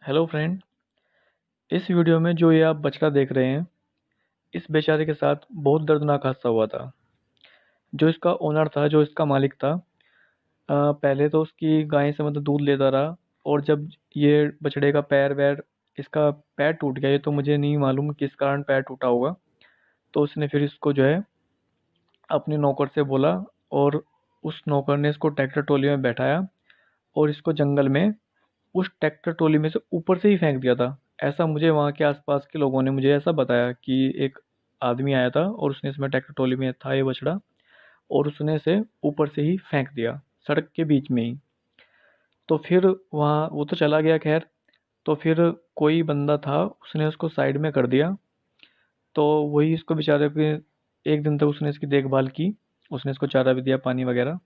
Hello friend. इस video में जो ये आप बछड़ा देख रहे हैं, इस बेचारे के साथ बहुत दर्दनाक हादसा हुआ था। जो इसका ओनर था, जो इसका मालिक था, पहले तो उसकी गाय से मतलब दूध लेता रहा। और जब ये बछड़े का पैर वैर इसका पैर टूट गया, ये तो मुझे नहीं मालूम किस कारण पैर टूटा होगा। तो उसने फिर इसको जो है अपने नौकर से बोला, और उस नौकर ने इसको ट्रैक्टर ट्रॉली में बैठाया और इसको जंगल में उस ट्रैक्टर ट्रॉली में से ऊपर से ही फेंक दिया था। ऐसा मुझे वहाँ के आसपास के लोगों ने मुझे ऐसा बताया कि एक आदमी आया था और उसने इसमें ट्रैक्टर ट्रॉली में था ये बछड़ा, और उसने इसे ऊपर से ही फेंक दिया, सड़क के बीच में ही। तो फिर वहाँ वो तो चला गया, खैर। तो फिर कोई बंदा था, उसने उसको साइड में कर दिया। तो वही इसको बेचारे के एक दिन तक उसने इसकी देखभाल की। उसने इसको चारा भी दिया, पानी वगैरह।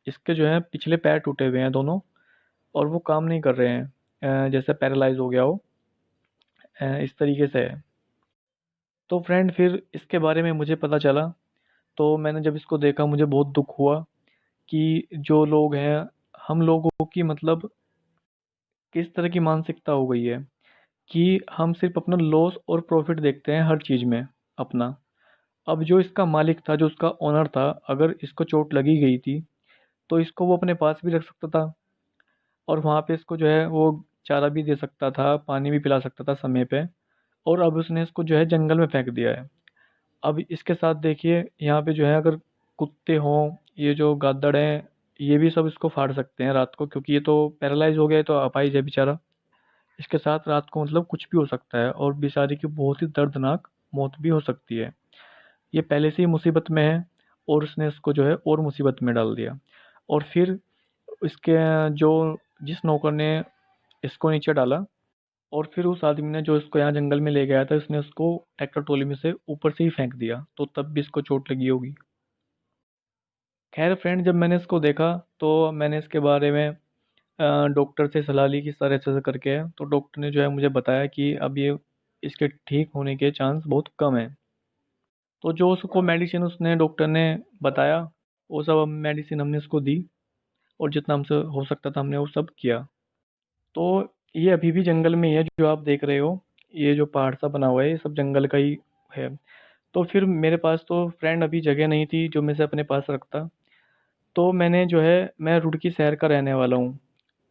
इसके जो है पिछले पैर टूटे हुए हैं दोनों, और वो काम नहीं कर रहे हैं, जैसे पैरालाइज हो गया हो, इस तरीके से है। तो फ्रेंड, फिर इसके बारे में मुझे पता चला। तो मैंने जब इसको देखा, मुझे बहुत दुख हुआ कि जो लोग हैं, हम लोगों की मतलब किस तरह की मानसिकता हो गई है कि हम सिर्फ अपना लॉस और प्रॉफिट देखते हैं हर चीज़ में अपना। अब जो इसका मालिक था, जो उसका ओनर था, अगर इसको चोट लगी गई थी तो इसको वो अपने पास भी रख सकता था, और वहाँ पे इसको जो है वो चारा भी दे सकता था, पानी भी पिला सकता था समय पे। और अब उसने इसको जो है जंगल में फेंक दिया है। अब इसके साथ देखिए, यहाँ पे जो है अगर कुत्ते हों, ये जो गादड़ हैं, ये भी सब इसको फाड़ सकते हैं रात को, क्योंकि ये तो पैरालाइज हो गया है, तो अपाहिज है बेचारा। इसके साथ रात को मतलब कुछ भी हो सकता है, और बेचारे की बहुत ही दर्दनाक मौत भी हो सकती है। ये पहले से ही मुसीबत में है, और उसने इसको जो है और मुसीबत में डाल दिया। और फिर इसके जो जिस नौकर ने इसको नीचे डाला, और फिर उस आदमी ने जो इसको यहाँ जंगल में ले गया था, उसने उसको ट्रैक्टर ट्रॉली में से ऊपर से ही फेंक दिया, तो तब भी इसको चोट लगी होगी। खैर फ्रेंड, जब मैंने इसको देखा तो मैंने इसके बारे में डॉक्टर से सलाह ली कि सर ऐसे ऐसे करके है। तो डॉक्टर ने जो है मुझे बताया कि अब ये इसके ठीक होने के चांस बहुत कम है। तो जो उसको मेडिसिन उसने डॉक्टर ने बताया, वो सब मेडिसिन हमने उसको दी, और जितना हमसे हो सकता था हमने वो सब किया। तो ये अभी भी जंगल में ही है, जो आप देख रहे हो। ये जो पहाड़ सा बना हुआ है, ये सब जंगल का ही है। तो फिर मेरे पास तो फ्रेंड अभी जगह नहीं थी जो मैं इसे अपने पास रखता। तो मैंने जो है, मैं रुड़की शहर का रहने वाला हूँ।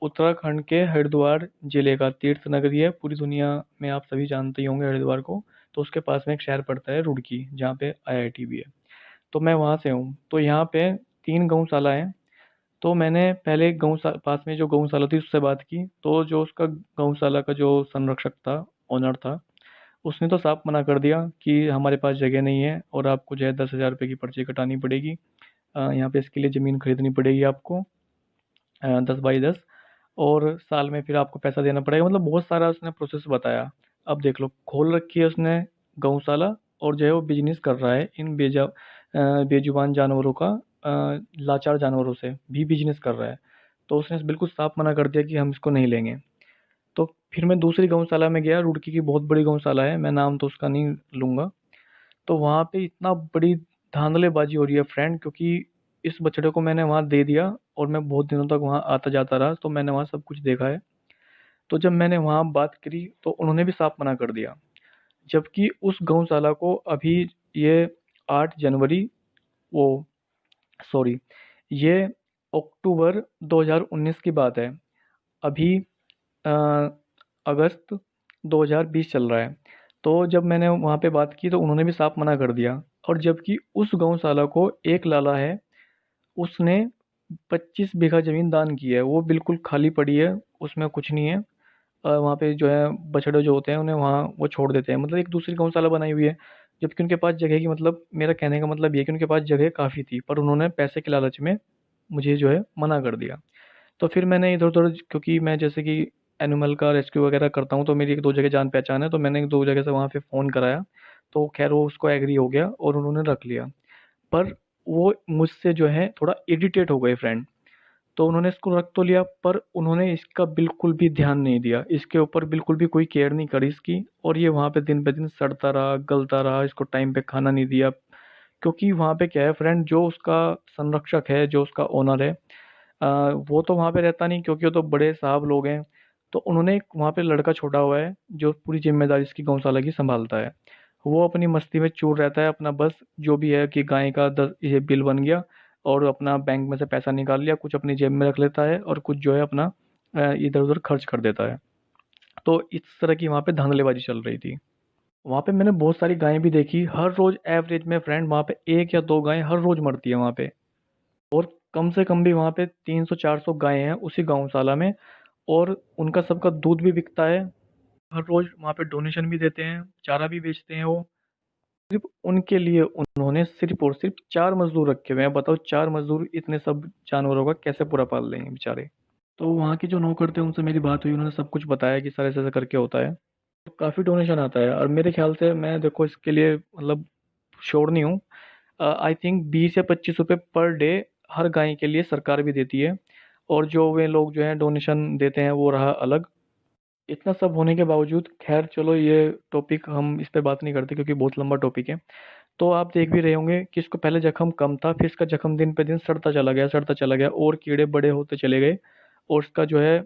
उत्तराखंड के हरिद्वार जिले का तीर्थ नगरी है, पूरी दुनिया में आप सभी जानते ही होंगे हरिद्वार को। तो उसके पास में एक शहर पड़ता है रुड़की, जहाँ पे आईआईटी भी है। तो मैं वहाँ से हूँ। तो यहाँ पे 3 गौशाला हैं। तो मैंने पहले पास में जो गौशाला थी उससे बात की, तो जो उसका गौशाला का जो संरक्षक था, ओनर था, उसने तो साफ मना कर दिया कि हमारे पास जगह नहीं है, और आपको जो है 10,000 रुपये की पर्ची कटानी पड़ेगी। यहाँ पे इसके लिए ज़मीन खरीदनी पड़ेगी आपको, 10 बाई 10। और साल में फिर आपको पैसा देना पड़ेगा, मतलब बहुत सारा उसने प्रोसेस बताया। अब देख लो, खोल रखी है उसने गौशाला, और जो है वो बिजनेस कर रहा है इन बेजुबान जानवरों का, लाचार जानवरों से भी बिजनेस कर रहा है। तो उसने बिल्कुल साफ मना कर दिया कि हम इसको नहीं लेंगे। तो फिर मैं दूसरी गौशाला में गया, रुड़की की बहुत बड़ी गौशाला है, मैं नाम तो उसका नहीं लूँगा। तो वहाँ पे इतना बड़ी धांधलेबाजी हो रही है फ्रेंड, क्योंकि इस बछड़े को मैंने वहाँ दे दिया, और मैं बहुत दिनों तक वहाँ आता जाता रहा, तो मैंने वहाँ सब कुछ देखा है। तो जब मैंने वहाँ बात करी तो उन्होंने भी साफ मना कर दिया। जबकि उस गौशाला को अभी ये 8 जनवरी, वो सॉरी, ये अक्टूबर 2019 की बात है। अभी अ, अगस्त 2020 चल रहा है। तो जब मैंने वहाँ पे बात की तो उन्होंने भी साफ मना कर दिया। और जबकि उस गौशाला को एक लाला है, उसने 25 बीघा ज़मीन दान की है, वो बिल्कुल खाली पड़ी है, उसमें कुछ नहीं है। वहाँ पे जो है बछड़े जो होते हैं उन्हें वहाँ वो छोड़ देते हैं, मतलब एक दूसरी गौशाला बनाई हुई है। जबकि उनके पास जगह की, मतलब मेरा कहने का मतलब ये है कि उनके पास जगह काफ़ी थी, पर उन्होंने पैसे के लालच में मुझे जो है मना कर दिया। तो फिर मैंने इधर-उधर, क्योंकि मैं जैसे कि एनिमल का रेस्क्यू वगैरह करता हूँ, तो मेरी 1-2 जगह जान-पहचान है, तो मैंने 1-2 जगह से वहाँ पे फ़ोन कराया। तो ख़ैर वो उसको एग्री हो गया और उन्होंने रख लिया। पर वो मुझसे जो है थोड़ा इरिटेट हो गए फ्रेंड। तो उन्होंने इसको रख तो लिया, पर उन्होंने इसका बिल्कुल भी ध्यान नहीं दिया, इसके ऊपर बिल्कुल भी कोई केयर नहीं करी इसकी। और ये वहाँ पे दिन पे दिन सड़ता रहा, गलता रहा, इसको टाइम पे खाना नहीं दिया। क्योंकि वहाँ पे क्या है फ्रेंड, जो उसका संरक्षक है, जो उसका ओनर है, वो तो वहाँ पे रहता नहीं, क्योंकि वो तो बड़े साहब लोग हैं। तो उन्होंने एक वहाँ पे लड़का छोड़ा हुआ है जो पूरी ज़िम्मेदारी इसकी गौशाला की सँभालता है। वो अपनी मस्ती में चूर रहता है अपना, बस जो भी है कि गाय का 10 ये बिल बन गया और अपना बैंक में से पैसा निकाल लिया, कुछ अपनी जेब में रख लेता है और कुछ जो है अपना इधर-उधर खर्च कर देता है। तो इस तरह की वहाँ पे धांधलेबाज़ी चल रही थी। वहाँ पे मैंने बहुत सारी गायें भी देखी, हर रोज़ एवरेज में फ्रेंड वहाँ पे 1 या 2 गायें हर रोज़ मरती है वहाँ पे। और कम से कम भी वहाँ पे 300-400 गायें हैं उसी गौशाला में, और उनका सबका दूध भी बिकता है। हर रोज़ वहाँ पे डोनेशन भी देते हैं, चारा भी बेचते हैं वो। सिर्फ़ उनके लिए उन्होंने सिर्फ़ और सिर्फ़ 4 मज़दूर रखे हुए हैं। बताओ 4 मज़दूर इतने सब जानवरों का कैसे पूरा पाल लेंगे बेचारे। तो वहाँ के जो नौकर थे उनसे मेरी बात हुई, उन्होंने सब कुछ बताया कि सर ऐसे-ऐसे करके होता है। काफ़ी डोनेशन आता है और मेरे ख़्याल से, मैं देखो इसके लिए मतलब श्योर नहीं हूँ, आई थिंक 20 या 25 रुपए पर डे हर गाय के लिए सरकार भी देती है, और जो वे लोग जो हैं डोनेशन देते हैं वो रहा अलग। इतना सब होने के बावजूद, खैर चलो ये टॉपिक हम इस पे बात नहीं करते क्योंकि बहुत लंबा टॉपिक है। तो आप देख भी रहे होंगे कि इसको पहले जख्म कम था, फिर इसका जख्म दिन पे दिन सड़ता चला गया और कीड़े बड़े होते चले गए, और इसका जो है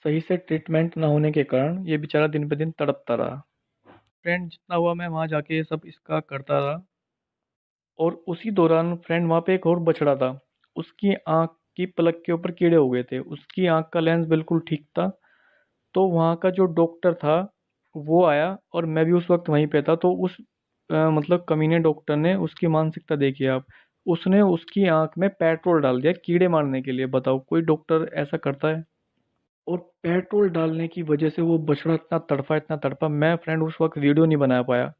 सही से ट्रीटमेंट ना होने के कारण ये बेचारा दिन पे दिन तड़पता रहा। फ्रेंड जितना हुआ मैं वहाँ जाके सब इसका करता रहा, और उसी दौरान फ्रेंड वहाँ पे एक और बछड़ा था। उसकी आँख की पलक के ऊपर कीड़े हो गए थे। उसकी आँख का लेंस बिल्कुल ठीक था। तो वहाँ का जो डॉक्टर था, वो आया और मैं भी उस वक़्त वहीं पे था। तो उस मतलब कमीने डॉक्टर ने, उसकी मानसिकता देखिए आप। उसने उसकी आँख में पेट्रोल डाल दिया कीड़े मारने के लिए। बताओ कोई डॉक्टर ऐसा करता है? और पेट्रोल डालने की वज़ह से वो बछड़ा इतना तड़पा, मैं फ्रेंड उस वक़्त वीडियो नहीं बना पाया।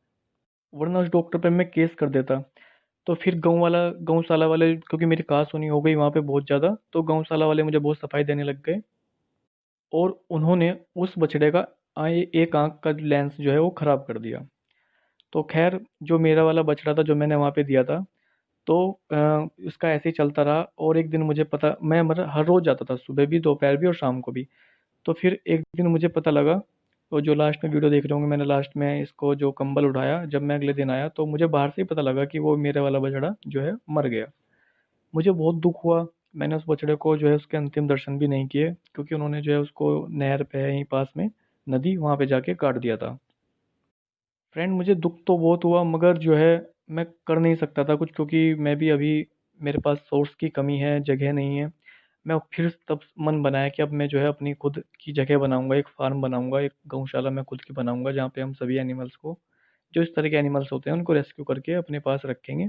वरना उस डॉक्टर पे मैं केस कर देता। तो फिर गौशाला वाले, क्योंकि मेरी कहा-सुनी हो गई वहाँ पे बहुत ज़्यादा, तो गौशाला वाले मुझे बहुत सफाई देने लग गए, और उन्होंने उस बछड़े का एक आँख का लेंस जो है वो ख़राब कर दिया। तो ख़ैर जो मेरा वाला बछड़ा था जो मैंने वहाँ पे दिया था, तो इसका ऐसे ही चलता रहा, और एक दिन मुझे पता, मैं मतलब हर रोज़ जाता था, सुबह भी, दोपहर भी और शाम को भी। तो फिर एक दिन मुझे पता लगा, वो जो लास्ट में वीडियो देख रहे होंगे, मैंने लास्ट में इसको जो कंबल उठाया, जब मैं अगले दिन आया तो मुझे बाहर से ही पता लगा कि वो मेरे वाला बछड़ा जो है मर गया। मुझे बहुत दुःख हुआ। मैंने उस बछड़े को जो है उसके अंतिम दर्शन भी नहीं किए, क्योंकि उन्होंने जो है उसको नहर पे है यहीं पास में नदी, वहाँ पे जाके काट दिया था। फ्रेंड मुझे दुःख तो बहुत हुआ, मगर जो है मैं कर नहीं सकता था कुछ, क्योंकि मैं भी अभी, मेरे पास सोर्स की कमी है, जगह नहीं है। मैं फिर तब मन बनाया कि अब मैं जो है अपनी खुद की जगह बनाऊँगा, एक फ़ार्म बनाऊँगा, एक गौशाला मैं खुद की बनाऊँगा, जहाँ पे हम सभी एनिमल्स को, जो इस तरह के एनिमल्स होते हैं उनको रेस्क्यू करके अपने पास रखेंगे,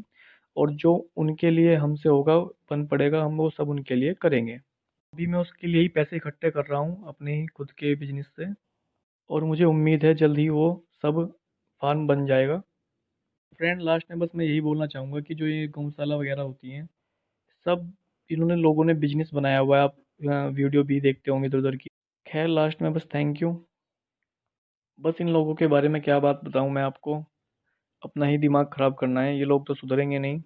और जो उनके लिए हमसे होगा, बन पड़ेगा, हम वो सब उनके लिए करेंगे। अभी मैं उसके लिए ही पैसे इकट्ठे कर रहा हूँ अपने ही खुद के बिज़नेस से, और मुझे उम्मीद है जल्द ही वो सब फ़ार्म बन जाएगा। फ्रेंड लास्ट में बस मैं यही बोलना चाहूँगा कि जो ये गौशाला वगैरह होती हैं, सब इन्होंने लोगों ने बिज़नेस बनाया हुआ है। आप वीडियो भी देखते होंगे इधर-उधर की। ख़ैर लास्ट में बस थैंक यू। बस इन लोगों के बारे में क्या बात बताऊँ मैं आपको, अपना ही दिमाग ख़राब करना है, ये लोग तो सुधरेंगे नहीं।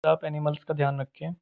आप एनिमल्स का ध्यान रखें।